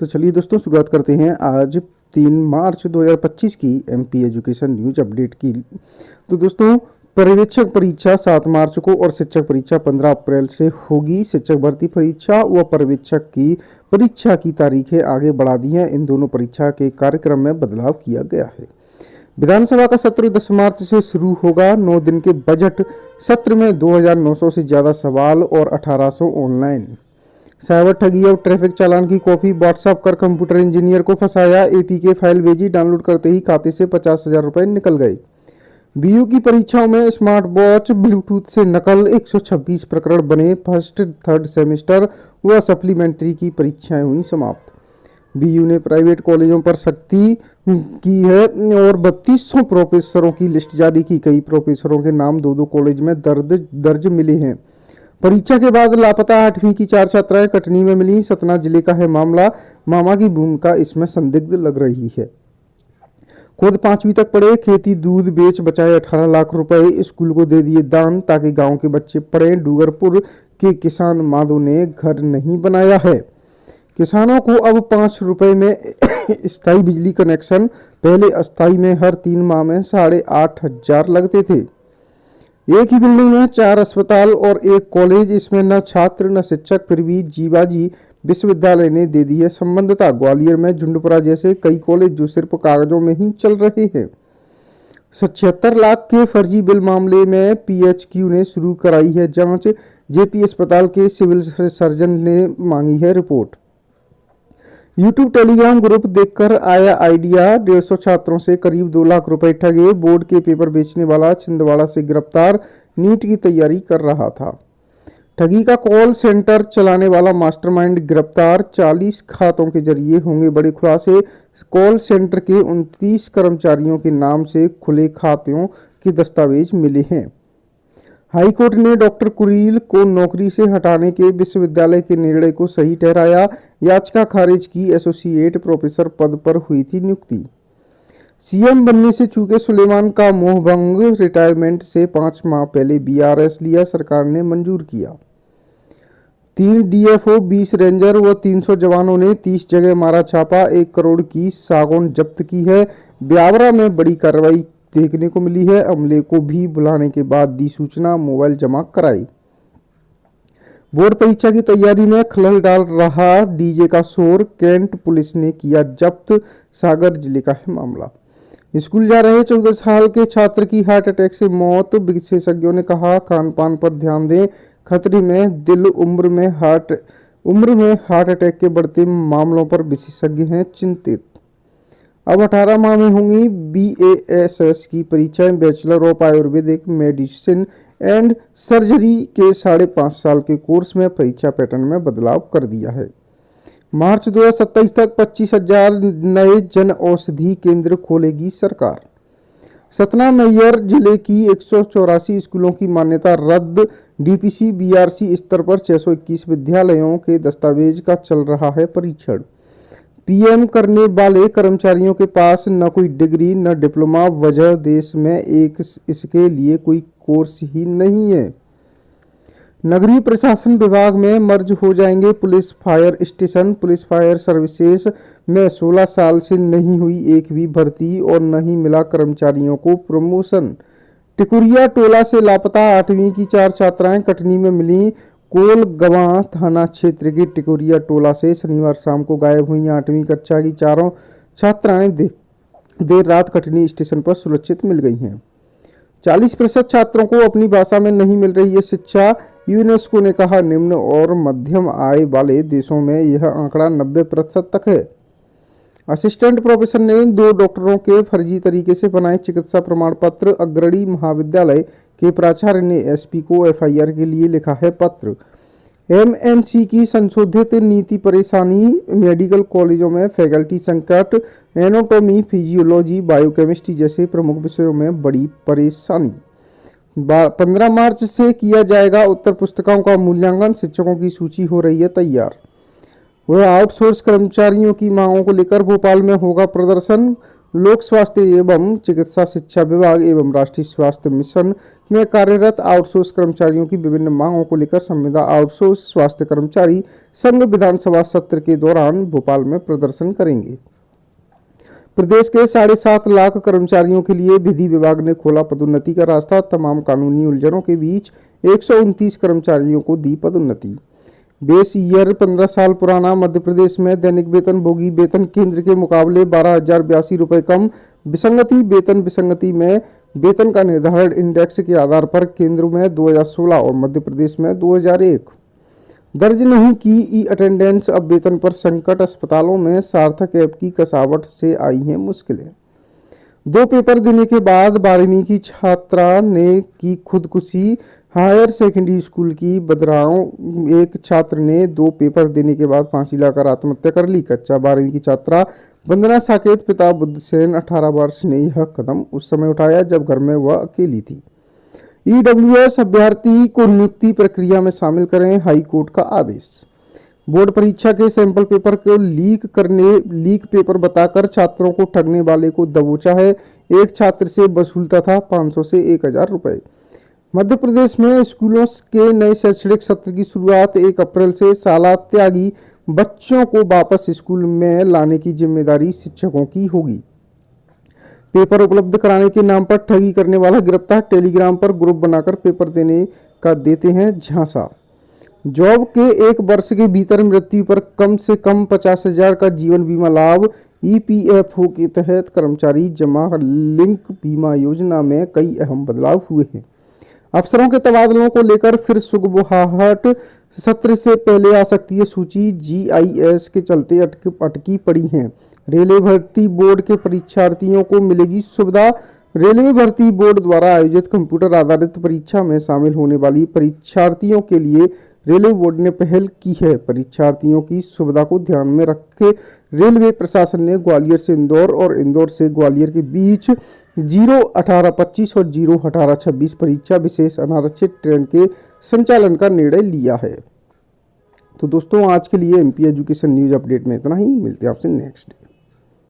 तो चलिए दोस्तों शुरुआत करते हैं आज 3 मार्च 2025 की एमपी एजुकेशन न्यूज अपडेट की। तो दोस्तों पर्यवेक्षक परीक्षा 7 मार्च को और शिक्षक परीक्षा 15 अप्रैल से होगी। शिक्षक भर्ती परीक्षा व पर्यवेक्षक की परीक्षा की तारीखें आगे बढ़ा दी हैं। इन दोनों परीक्षा के कार्यक्रम में बदलाव किया गया है। विधानसभा का सत्र 10 मार्च से शुरू होगा। 9 दिन के बजट सत्र में 2900 से ज़्यादा सवाल और 1800 ऑनलाइन। साइबर ठगी और ट्रैफिक चालान की कॉपी व्हाट्सएप कर कंप्यूटर इंजीनियर को फंसाया। एपीके फाइल भेजी, डाउनलोड करते ही खाते से 50,000 रुपए निकल गए। बीयू की परीक्षाओं में स्मार्ट वॉच ब्लूटूथ से नकल, 126 प्रकरण बने। फर्स्ट थर्ड सेमेस्टर व सप्लीमेंट्री की परीक्षाएं हुई समाप्त। बीयू ने प्राइवेट कॉलेजों पर सख्ती की है और 3200 प्रोफेसरों की लिस्ट जारी की। कई प्रोफेसरों के नाम 2-2 कॉलेज में दर्ज मिले हैं। परीक्षा के बाद लापता 8वीं की 4 छात्राएं कटनी में मिली। सतना जिले का है मामला। मामा की भूमिका इसमें संदिग्ध लग रही है। खुद 5वीं तक पढ़े, खेती दूध बेच बचाए 18 लाख रुपए। स्कूल को दे दिए दान ताकि गांव के बच्चे पढ़ें। डूंगरपुर के किसान माधो ने घर नहीं बनाया है। किसानों को अब 5 रुपए में स्थायी बिजली कनेक्शन, पहले अस्थायी में हर 3 माह में 8,500 लगते थे। एक ही बिल्डिंग में 4 अस्पताल और 1 कॉलेज, इसमें न छात्र न शिक्षक, फिर भी जीवाजी विश्वविद्यालय ने दे दी है संबंधता। ग्वालियर में झुंडपुरा जैसे कई कॉलेज जो सिर्फ कागजों में ही चल रहे हैं। 76 लाख के फर्जी बिल मामले में पीएचक्यू ने शुरू कराई है जांच। जेपी अस्पताल के सिविल सर्जन ने मांगी है रिपोर्ट। यूट्यूब टेलीग्राम ग्रुप देखकर आया आइडिया। 150 छात्रों से करीब 2 लाख रुपए ठगे। बोर्ड के पेपर बेचने वाला छिंदवाड़ा से गिरफ्तार, नीट की तैयारी कर रहा था। ठगी का कॉल सेंटर चलाने वाला मास्टरमाइंड गिरफ्तार। 40 खातों के जरिए होंगे बड़े खुलासे। कॉल सेंटर के 29 कर्मचारियों के नाम से खुले खातों के दस्तावेज मिले हैं। हाईकोर्ट ने डॉक्टर कुरील को नौकरी से हटाने के विश्वविद्यालय के निर्णय को सही ठहराया। याचिका खारिज की। एसोसिएट प्रोफेसर पद पर हुई थी नियुक्ति। सीएम बनने से चूके सुलेमान का मोहभंग। रिटायरमेंट से 5 माह पहले बीआरएस लिया, सरकार ने मंजूर किया। 3 डीएफओ, 20 रेंजर व 300 जवानों ने 30 जगह मारा छापा। 1 करोड़ की सागौन जब्त की है। ब्यावरा में बड़ी कार्रवाई देखने को मिली है। अमले को भी बुलाने के बाद दी सूचना, मोबाइल जमा कराई। बोर्ड परीक्षा की तैयारी में खलल डाल रहा डीजे का शोर, कैंट पुलिस ने किया जब्त। सागर जिले का है मामला। स्कूल जा रहे 14 साल के छात्र की हार्ट अटैक से मौत। विशेषज्ञों ने कहा खान पान पर ध्यान दें, खतरे में दिल। उम्र में हार्ट अटैक के बढ़ते मामलों पर विशेषज्ञ हैं चिंतित। अब 18 माह में होंगी बीएएसएस की परीक्षाएं। Bachelor of Ayurvedic medicine and surgery के 5.5 साल के कोर्स में परीक्षा पैटर्न में बदलाव कर दिया है। मार्च 2027 तक 25,000 नए जन औषधि केंद्र खोलेगी सरकार। सतना मैयर जिले की 184 स्कूलों की मान्यता रद्द। डीपीसी बीआरसी स्तर पर 621 विद्यालयों के दस्तावेज का चल रहा है परीक्षण। पीएम करने वाले कर्मचारियों के पास न कोई डिग्री न डिप्लोमा, वजह देश में इसके लिए कोई कोर्स ही नहीं है। नगरीय प्रशासन विभाग में मर्ज हो जाएंगे police fire station. Police fire services में 16 साल से नहीं हुई एक भी भर्ती और नहीं मिला कर्मचारियों को प्रमोशन। टिकुरिया टोला से लापता 8वीं की 4 छात्राएं कटनी में मिली। कोलगवां थाना क्षेत्र के टिकोरिया टोला से शनिवार शाम को गायब हुई 8वीं कक्षा की 4 छात्राएं देर रात कटनी स्टेशन पर सुरक्षित मिल गई हैं। 40% छात्रों को अपनी भाषा में नहीं मिल रही है शिक्षा। यूनेस्को ने कहा निम्न और मध्यम आय वाले देशों में यह आंकड़ा 90% तक है। असिस्टेंट प्रोफेसर ने 2 डॉक्टरों के फर्जी तरीके से बनाए चिकित्सा प्रमाण पत्र। अग्रणी महाविद्यालय के प्राचार्य ने एसपी को एफआईआर के लिए लिखा है पत्र। एमएनसी की संशोधित नीति परेशानी। मेडिकल कॉलेजों में फैकल्टी संकट। एनाटॉमी, फिजियोलॉजी, बायोकेमिस्ट्री जैसे प्रमुख विषयों में बड़ी परेशानी। 15 मार्च से किया जाएगा उत्तर पुस्तिकाओं का मूल्यांकन। शिक्षकों की सूची हो रही है तैयार। वह आउटसोर्स कर्मचारियों की मांगों को लेकर भोपाल में होगा प्रदर्शन। लोक स्वास्थ्य एवं चिकित्सा शिक्षा विभाग एवं राष्ट्रीय स्वास्थ्य मिशन में कार्यरत आउटसोर्स कर्मचारियों की विभिन्न मांगों को लेकर संविदा आउटसोर्स स्वास्थ्य कर्मचारी संघ विधानसभा सत्र के दौरान भोपाल में प्रदर्शन करेंगे। प्रदेश के 7.5 लाख कर्मचारियों के लिए विधि विभाग ने खोला पदोन्नति का रास्ता। तमाम कानूनी उलझनों के बीच 129 कर्मचारियों को दी पदोन्नति। बेस ईयर 15 साल पुराना। मध्य प्रदेश में दैनिक वेतन भोगी वेतन केंद्र के मुकाबले 12,082 रुपये कम। विसंगति में वेतन का निर्धारण इंडेक्स के आधार पर केंद्र में 2016 और मध्य प्रदेश में 2001। दर्ज नहीं की ई अटेंडेंस, अब वेतन पर संकट। अस्पतालों में सार्थक ऐप की कसावट से आई हैं मुश्किलें। 2 पेपर देने के बाद 12वीं की छात्रा ने की खुदकुशी। हायर सेकेंडरी स्कूल की बदराव एक छात्र ने 2 पेपर देने के बाद फांसी लाकर आत्महत्या कर ली। कच्चा 12वीं की छात्रा वंदना साकेत पिता बुद्ध सेन 18 वर्ष ने यह कदम उस समय उठाया जब घर में वह अकेली थी। ईडब्ल्यूएस अभ्यर्थी को नियुक्ति प्रक्रिया में शामिल करें, हाई कोर्ट का आदेश। बोर्ड परीक्षा के सैंपल पेपर को लीक पेपर बताकर छात्रों को ठगने वाले को दबोचा है। एक छात्र से वसूलता था 500 से 1,000 रुपए। मध्य प्रदेश में स्कूलों के नए शैक्षणिक सत्र की शुरुआत 1 अप्रैल से। शाला त्यागी बच्चों को वापस स्कूल में लाने की जिम्मेदारी शिक्षकों की होगी। पेपर उपलब्ध कराने के नाम पर ठगी करने वाला गिरफ्तार। टेलीग्राम पर ग्रुप बनाकर पेपर देने का देते हैं झांसा। जॉब के 1 वर्ष के भीतर मृत्यु पर कम से कम 50,000 का जीवन बीमा लाभ। ईपीएफओ के तहत कर्मचारी जमा लिंक बीमा योजना में कई अहम बदलाव हुए हैं। अफसरों के तबादलों को लेकर फिर सुगबुगाहट। सत्र से पहले आ सकती है सूची। जीआईएस के चलते अटकी पड़ी हैं। रेलवे भर्ती बोर्ड के परीक्षार्थियों को मिलेगी सुविधा। रेलवे भर्ती बोर्ड द्वारा आयोजित कंप्यूटर आधारित परीक्षा में शामिल होने वाली परीक्षार्थियों के लिए रेलवे बोर्ड ने पहल की है। परीक्षार्थियों की सुविधा को ध्यान में रखे रेलवे प्रशासन ने ग्वालियर से इंदौर और इंदौर से ग्वालियर के बीच 0-18-25 और 0-18-26 परीक्षा विशेष अनारक्षित ट्रेन के संचालन का निर्णय लिया है। तो दोस्तों आज के लिए एमपी एजुकेशन न्यूज अपडेट में इतना ही। मिलते हैं आपसे नेक्स्ट डे।